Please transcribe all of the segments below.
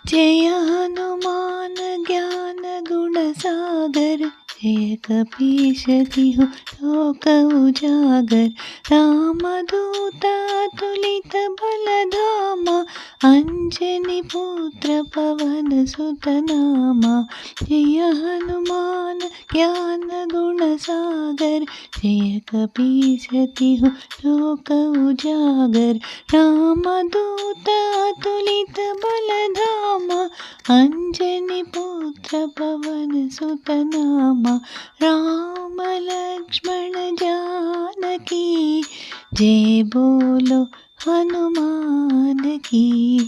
जय हनुमान ज्ञान गुण सागर, जय कपीश तिहु लोक उजागर। रामदूत अतुलित बल धामा, अंजनी पुत्र पवन सुत नामा। जय हनुमान ज्ञान गुण सागर, जय कपीश तिहु लोक उजागर। रामदूत अतुलित बल धामा, अंजनी पुत्र पवन सुत नामा। राम लक्ष्मण जानकी, जय बोलो हनुमान की।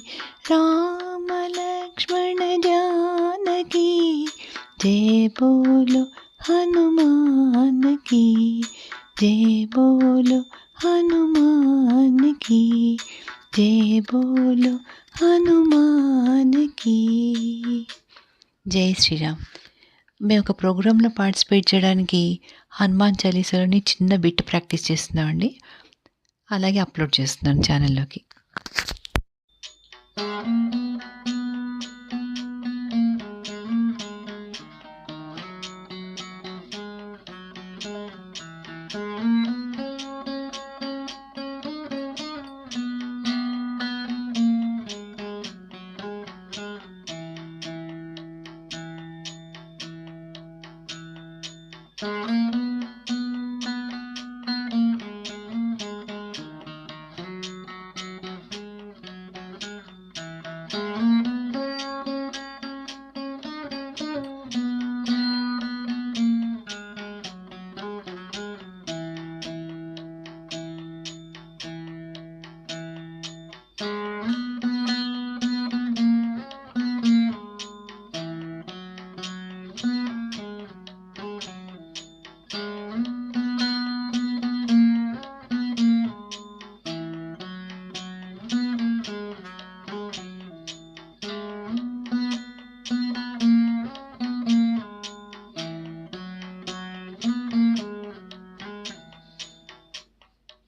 राम लक्ष्मण जानकी, जय बोलो हनुमान की। जय बोलो हनुमान की, जय बोलो హనుమాన్ కీ। జై శ్రీరామ్. మేము ఒక ప్రోగ్రాంలో పార్టిసిపేట్ చేయడానికి హనుమాన్ చాలీసాలోని చిన్న బిట్ ప్రాక్టీస్ చేస్తున్నామండి. అలాగే అప్లోడ్ చేస్తున్నాను ఛానల్లోకి.